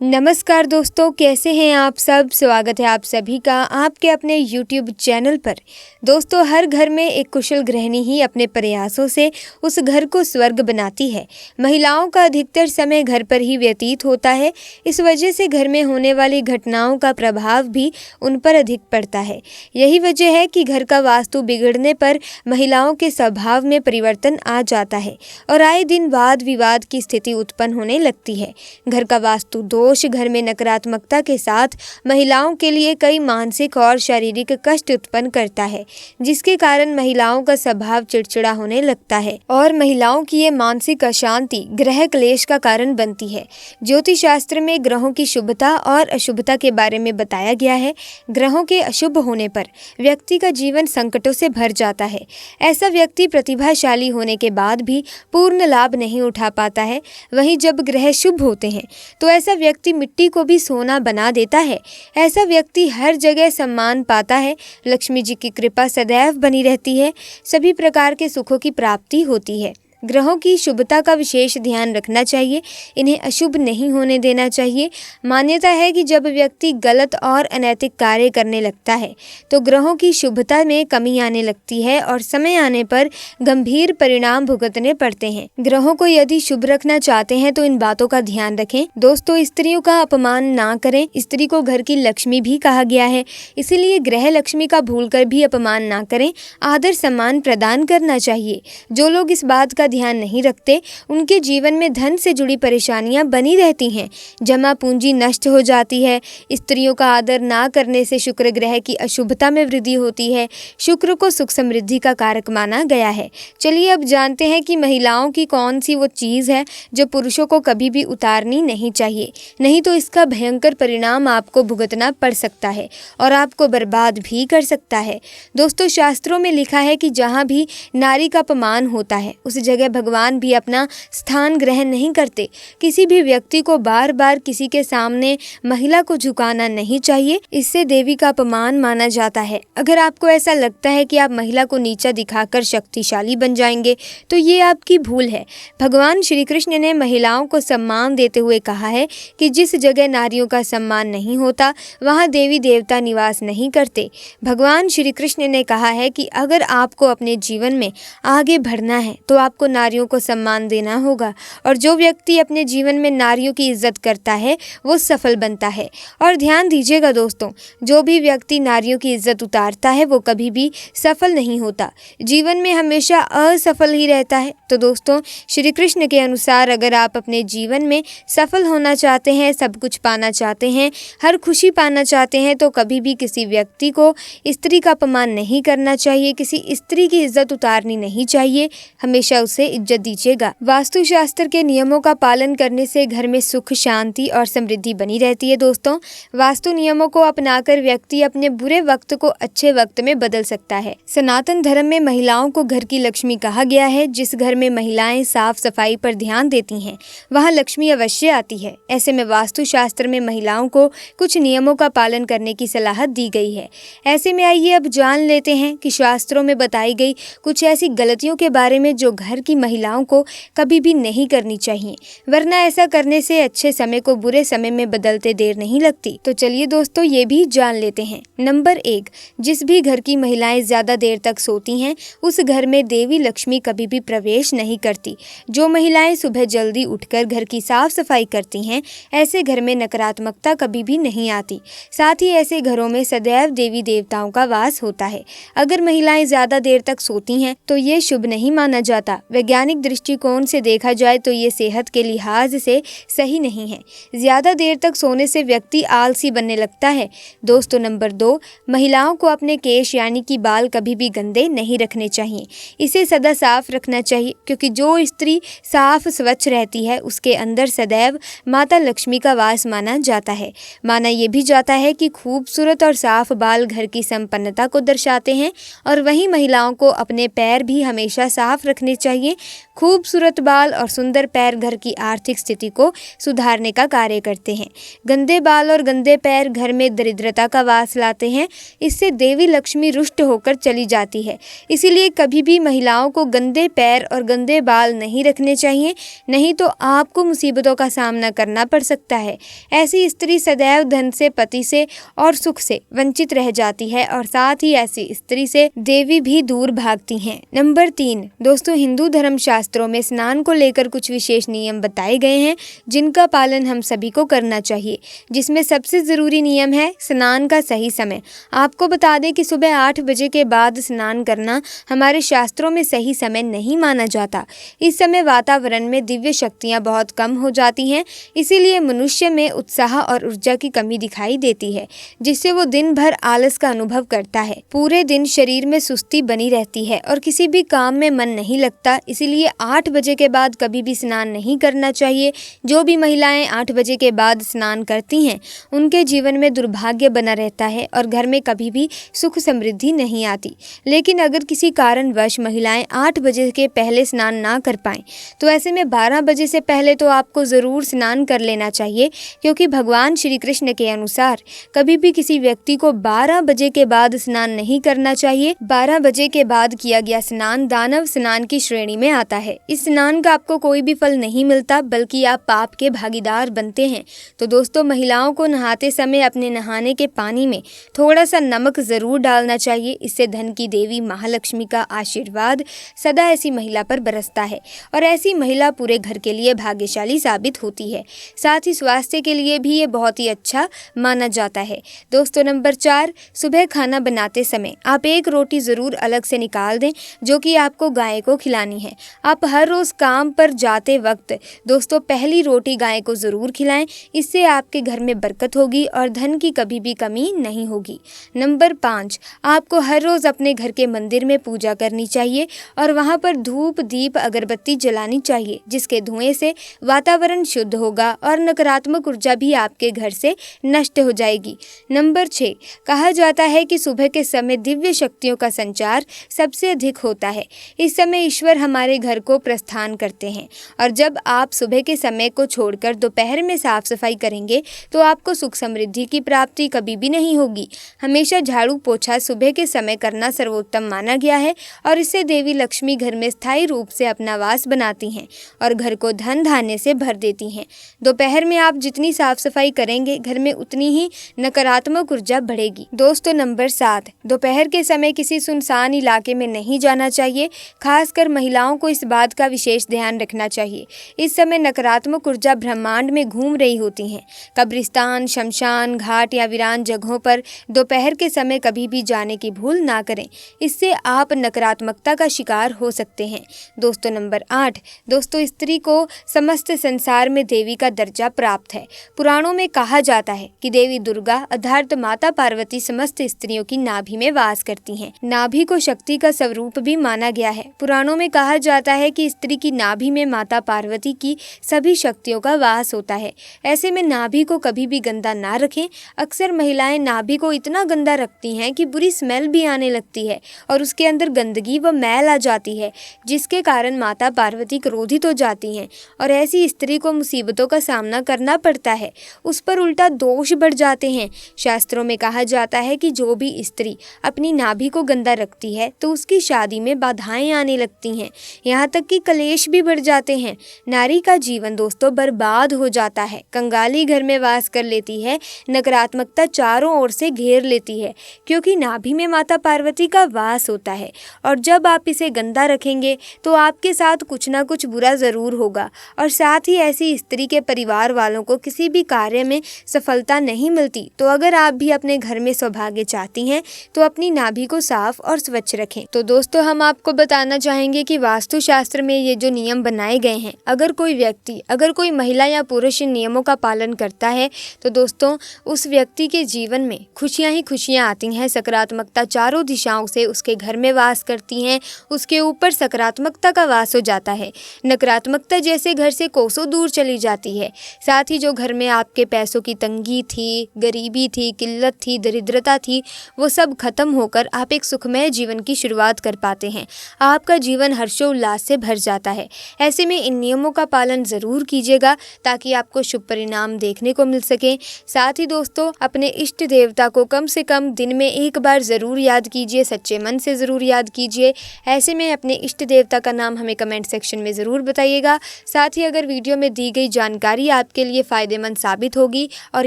नमस्कार दोस्तों, कैसे हैं आप सब। स्वागत है आप सभी का आपके अपने YouTube चैनल पर। दोस्तों, हर घर में एक कुशल गृहिणी ही अपने प्रयासों से उस घर को स्वर्ग बनाती है। महिलाओं का अधिकतर समय घर पर ही व्यतीत होता है। इस वजह से घर में होने वाली घटनाओं का प्रभाव भी उन पर अधिक पड़ता है। यही वजह है कि घर का वास्तु बिगड़ने पर महिलाओं के स्वभाव में परिवर्तन आ जाता है और आए दिन वाद विवाद की स्थिति उत्पन्न होने लगती है। घर का वास्तु दोष घर में नकारात्मकता के साथ महिलाओं के लिए कई मानसिक और शारीरिक कष्ट उत्पन्न करता है, जिसके कारण महिलाओं का स्वभाव चिड़चिड़ा होने लगता है और महिलाओं की ये मानसिक अशांति ग्रह क्लेश का कारण बनती है। ज्योतिष शास्त्र में ग्रहों की शुभता और अशुभता के बारे में बताया गया है। ग्रहों के अशुभ होने पर व्यक्ति का जीवन संकटों से भर जाता है। ऐसा व्यक्ति प्रतिभाशाली होने के बाद भी पूर्ण लाभ नहीं उठा पाता है। वहीं जब ग्रह शुभ होते हैं तो ऐसा व्यक्ति मिट्टी को भी सोना बना देता है। ऐसा व्यक्ति हर जगह सम्मान पाता है। लक्ष्मी जी की कृपा सदैव बनी रहती है। सभी प्रकार के सुखों की प्राप्ति होती है। ग्रहों की शुभता का विशेष ध्यान रखना चाहिए। इन्हें अशुभ नहीं होने देना चाहिए। मान्यता है कि जब व्यक्ति गलत और अनैतिक कार्य करने लगता है तो ग्रहों की शुभता में कमी आने लगती है और समय आने पर गंभीर परिणाम भुगतने पड़ते हैं। ग्रहों को यदि शुभ रखना चाहते हैं तो इन बातों का ध्यान रखें। दोस्तों, स्त्रियों का अपमान ना करें। स्त्री को घर की लक्ष्मी भी कहा गया है, इसीलिए ग्रह लक्ष्मी का भूलकर भी अपमान ना करें। आदर सम्मान प्रदान करना चाहिए। जो लोग इस बात का ध्यान नहीं रखते उनके जीवन में धन से जुड़ी परेशानियां बनी रहती हैं। जमा पूंजी नष्ट हो जाती है। स्त्रियों का आदर ना करने से शुक्र ग्रह की अशुभता में वृद्धि होती है। शुक्र को सुख समृद्धि का कारक माना गया है। चलिए अब जानते हैं कि महिलाओं की कौन सी वो चीज़ है जो पुरुषों को कभी भी उतारनी नहीं चाहिए, नहीं तो इसका भयंकर परिणाम आपको भुगतना पड़ सकता है और आपको बर्बाद भी कर सकता है। दोस्तों, शास्त्रों में लिखा है कि जहाँ भी नारी का अपमान होता है उस जगह भगवान भी अपना स्थान ग्रहण नहीं करते। किसी भी व्यक्ति को बार बार किसी के सामने महिला को झुकाना नहीं चाहिए। इससे देवी का अपमान माना जाता है। अगर आपको ऐसा लगता है कि आप महिला को नीचा दिखाकर शक्तिशाली बन जाएंगे तो ये आपकी भूल है। भगवान श्री कृष्ण ने महिलाओं को सम्मान देते हुए कहा है कि जिस जगह नारियों का सम्मान नहीं होता वहाँ देवी देवता निवास नहीं करते। भगवान श्री कृष्ण ने कहा है कि अगर आपको अपने जीवन में आगे बढ़ना है तो आपको नारियों को सम्मान देना होगा और जो व्यक्ति अपने जीवन में नारियों की इज्जत करता है वो सफल बनता है। और ध्यान दीजिएगा दोस्तों, जो भी व्यक्ति नारियों की इज्जत उतारता है वो कभी भी सफल नहीं होता, जीवन में हमेशा असफल ही रहता है। तो दोस्तों, श्री कृष्ण के अनुसार अगर आप अपने जीवन में सफल होना चाहते हैं, सब कुछ पाना चाहते हैं, हर खुशी पाना चाहते हैं तो कभी भी किसी व्यक्ति को स्त्री का अपमान नहीं करना चाहिए, किसी स्त्री की इज्जत उतारनी नहीं चाहिए। हमेशा उसे इज्जत दीजिएगा। वास्तु शास्त्र के नियमों का पालन करने से घर में सुख शांति और समृद्धि बनी रहती है। दोस्तों, वास्तु नियमों को अपनाकर व्यक्ति अपने बुरे वक्त को अच्छे वक्त में बदल सकता है। सनातन धर्म में महिलाओं को घर की लक्ष्मी कहा गया है। जिस घर में महिलाएं साफ सफाई पर ध्यान देती हैं वहाँ लक्ष्मी अवश्य आती है। ऐसे में वास्तु शास्त्र में महिलाओं को कुछ नियमों का पालन करने की सलाह दी गई है। ऐसे में आइए अब जान लेते हैं कि शास्त्रों में बताई गई कुछ ऐसी गलतियों के बारे में जो घर की महिलाओं को कभी भी नहीं करनी चाहिए, वरना ऐसा करने से अच्छे समय को बुरे समय में बदलते देर नहीं लगती। तो चलिए दोस्तों, ये भी जान लेते हैं। नंबर 1, जिस भी घर की महिलाएं ज्यादा देर तक सोती हैं उस घर में देवी लक्ष्मी कभी भी प्रवेश नहीं करती। जो महिलाएं सुबह जल्दी उठकर घर की साफ सफाई करती हैं ऐसे घर में नकारात्मकता कभी भी नहीं आती। साथ ही ऐसे घरों में सदैव देवी देवताओं का वास होता है। अगर महिलाएं ज्यादा देर तक सोती हैं तो ये शुभ नहीं माना जाता। वैज्ञानिक दृष्टिकोण से देखा जाए तो ये सेहत के लिहाज से सही नहीं है। ज्यादा देर तक सोने से व्यक्ति आलसी बनने लगता है। दोस्तों, नंबर 2, महिलाओं को अपने केश यानी कि बाल कभी भी गंदे नहीं रखने चाहिए। इसे सदा साफ रखना चाहिए, क्योंकि जो स्त्री साफ स्वच्छ रहती है उसके अंदर सदैव माता लक्ष्मी का वास माना जाता है। माना यह भी जाता है कि खूबसूरत और साफ बाल घर की संपन्नता को दर्शाते हैं। और वहीं महिलाओं को अपने पैर भी हमेशा साफ रखने चाहिए। चाहिए। खूबसूरत बाल और सुंदर पैर घर की आर्थिक स्थिति को सुधारने का कार्य करते हैं। गंदे बाल और गंदे पैर घर में दरिद्रता का वास लाते हैं। इससे देवी लक्ष्मी रुष्ट होकर चली जाती है। इसीलिए कभी भी महिलाओं को गंदे पैर और गंदे बाल नहीं रखने चाहिए, नहीं तो आपको मुसीबतों का सामना करना पड़ सकता है। ऐसी स्त्री सदैव धन से, पति से और सुख से वंचित रह जाती है और साथ ही ऐसी स्त्री से देवी भी दूर भागती हैं। नंबर 3 दोस्तों, हिंदू धर्म शास्त्रों में स्नान को लेकर कुछ विशेष नियम बताए गए हैं जिनका पालन हम सभी को करना चाहिए। जिसमें सबसे जरूरी नियम है स्नान का सही समय। आपको बता दें कि सुबह 8 बजे के बाद स्नान करना हमारे शास्त्रों में सही समय नहीं माना जाता। इस समय वातावरण में दिव्य शक्तियां बहुत कम हो जाती हैं, इसीलिए मनुष्य में उत्साह और ऊर्जा की कमी दिखाई देती है, जिससे वो दिन भर आलस का अनुभव करता है। पूरे दिन शरीर में सुस्ती बनी रहती है और किसी भी काम में मन नहीं लगता। इसीलिए 8 बजे के बाद कभी भी स्नान नहीं करना चाहिए। जो भी महिलाएं 8 बजे के बाद स्नान करती हैं उनके जीवन में दुर्भाग्य बना रहता है और घर में कभी भी सुख समृद्धि नहीं आती। लेकिन अगर किसी कारणवश महिलाएं 8 बजे के पहले स्नान ना कर पाएं तो ऐसे में 12 बजे से पहले तो आपको ज़रूर स्नान कर लेना चाहिए, क्योंकि भगवान श्री कृष्ण के अनुसार कभी भी किसी व्यक्ति को 12 बजे के बाद स्नान नहीं करना चाहिए। 12 बजे के बाद किया गया स्नान दानव स्नान की श्रेणी में आता है। इस स्नान का आपको कोई भी फल नहीं मिलता, बल्कि आप पाप के भागीदार बनते हैं। तो दोस्तों, महिलाओं को नहाते समय अपने नहाने के पानी में थोड़ा सा नमक ज़रूर डालना चाहिए। इससे धन की देवी महालक्ष्मी का आशीर्वाद सदा ऐसी महिला पर बरसता है और ऐसी महिला पूरे घर के लिए भाग्यशाली साबित होती है। साथ ही स्वास्थ्य के लिए भी ये बहुत ही अच्छा माना जाता है। दोस्तों, नंबर 4 सुबह खाना बनाते समय आप एक रोटी ज़रूर अलग से निकाल दें, जो कि आपको गाय को खिलानी है। आप हर रोज़ काम पर जाते वक्त दोस्तों पहली रोटी गाय को ज़रूर खिलाएं। इससे आपके घर में बरकत होगी और धन की कभी भी कमी नहीं होगी। नंबर 5 आपको हर रोज़ अपने घर के मंदिर में पूजा करनी चाहिए और वहाँ पर धूप, दीप, अगरबत्ती जलानी चाहिए, जिसके धुएं से वातावरण शुद्ध होगा और नकारात्मक ऊर्जा भी आपके घर से नष्ट हो जाएगी। नंबर 6 कहा जाता है कि सुबह के समय दिव्य शक्तियों का संचार सबसे अधिक होता है। इस समय ईश्वर हमारे घर को प्रस्थान करते हैं और जब आप सुबह के समय को छोड़कर दोपहर में साफ सफाई करेंगे तो आपको सुख समृद्धि की प्राप्ति कभी भी नहीं होगी। हमेशा झाड़ू पोछा सुबह के समय करना सर्वोत्तम माना गया है और इससे देवी लक्ष्मी घर में स्थायी रूप से अपना वास बनाती हैं और घर को धन धान्य से भर देती हैं। दोपहर में आप जितनी साफ सफाई करेंगे घर में उतनी ही नकारात्मक ऊर्जा बढ़ेगी। दोस्तों, नंबर 7 दोपहर के समय किसी सुनसान इलाके में नहीं जाना चाहिए। खासकर महिलाओं को इस बात का विशेष ध्यान रखना चाहिए। इस समय नकारात्मक ऊर्जा ब्रह्मांड में घूम रही होती हैं। कब्रिस्तान, शमशान घाट या वीरान जगहों पर दोपहर के समय कभी भी जाने की भूल ना करें। इससे आप नकारात्मकता का शिकार हो सकते हैं। दोस्तों, नंबर 8 दोस्तों स्त्री को समस्त संसार में देवी का दर्जा प्राप्त है। पुराणों में कहा जाता है कि देवी दुर्गा अर्थात माता पार्वती समस्त स्त्रियों की नाभि में वास करती हैं। नाभि को शक्ति का स्वरूप भी माना गया है। पुराणों में कहा जाता है कि स्त्री की नाभि में माता पार्वती की सभी शक्तियों का वास होता है। ऐसे में नाभि को कभी भी गंदा ना रखें। अक्सर महिलाएं नाभि को इतना गंदा रखती हैं कि बुरी स्मेल भी आने लगती है और उसके अंदर गंदगी व मैल आ जाती है, जिसके कारण माता पार्वती क्रोधित हो जाती हैं और ऐसी स्त्री को मुसीबतों का सामना करना पड़ता है। उस पर उल्टा दोष बढ़ जाते हैं। शास्त्रों में कहा जाता है कि जो भी स्त्री अपनी नाभि को गंदा रखती है तो उसकी शादी में बाधाएं आने लगती हैं, यहाँ तक कि कलेश भी बढ़ जाते हैं। नारी का जीवन दोस्तों बर्बाद हो जाता है। कंगाली घर में वास कर लेती है। नकारात्मकता चारों ओर से घेर लेती है, क्योंकि नाभि में माता पार्वती का वास होता है और जब आप इसे गंदा रखेंगे तो आपके साथ कुछ ना कुछ बुरा ज़रूर होगा और साथ ही ऐसी स्त्री के परिवार वालों को किसी भी कार्य में सफलता नहीं मिलती। तो अगर आप भी अपने घर में सौभाग्य चाहती हैं तो अपनी नाभि को साफ और स्वच्छ रखें। तो दोस्तों, हम आपको बताना चाहेंगे कि वास्तुशास्त्र में ये जो नियम बनाए गए हैं, अगर कोई महिला या पुरुष इन नियमों का पालन करता है तो दोस्तों उस व्यक्ति के जीवन में खुशियां ही खुशियां आती हैं। सकारात्मकता चारों दिशाओं से उसके घर में वास करती हैं। उसके ऊपर सकारात्मकता का वास हो जाता है। नकारात्मकता जैसे घर से कोसों दूर चली जाती है। साथ ही जो घर में आपके पैसों की तंगी थी, गरीबी थी, किल्लत थी, दरिद्रता थी, वो सब खत्म होकर आप एक सुखमय जीवन की शुरुआत कर पाते हैं। आपका जीवन हर हर्षोल्लास से भर जाता है। ऐसे में इन नियमों का पालन ज़रूर कीजिएगा ताकि आपको शुभ परिणाम देखने को मिल सके। साथ ही दोस्तों, अपने इष्ट देवता को कम से कम दिन में एक बार ज़रूर याद कीजिए, सच्चे मन से ज़रूर याद कीजिए। ऐसे में अपने इष्ट देवता का नाम हमें कमेंट सेक्शन में ज़रूर बताइएगा। साथ ही अगर वीडियो में दी गई जानकारी आपके लिए फ़ायदेमंद साबित होगी और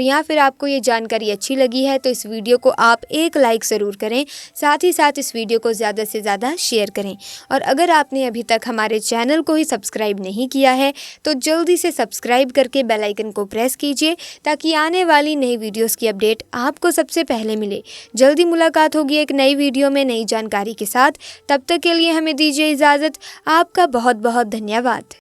या फिर आपको ये जानकारी अच्छी लगी है तो इस वीडियो को आप एक लाइक ज़रूर करें। साथ ही साथ इस वीडियो को ज़्यादा से ज़्यादा शेयर करें। और अगर आपने अभी तक हमारे चैनल को ही सब्सक्राइब नहीं किया है तो जल्दी से सब्सक्राइब करके बेल आइकन को प्रेस कीजिए ताकि आने वाली नई वीडियोस की अपडेट आपको सबसे पहले मिले। जल्दी मुलाकात होगी एक नई वीडियो में नई जानकारी के साथ। तब तक के लिए हमें दीजिए इजाज़त। आपका बहुत बहुत धन्यवाद।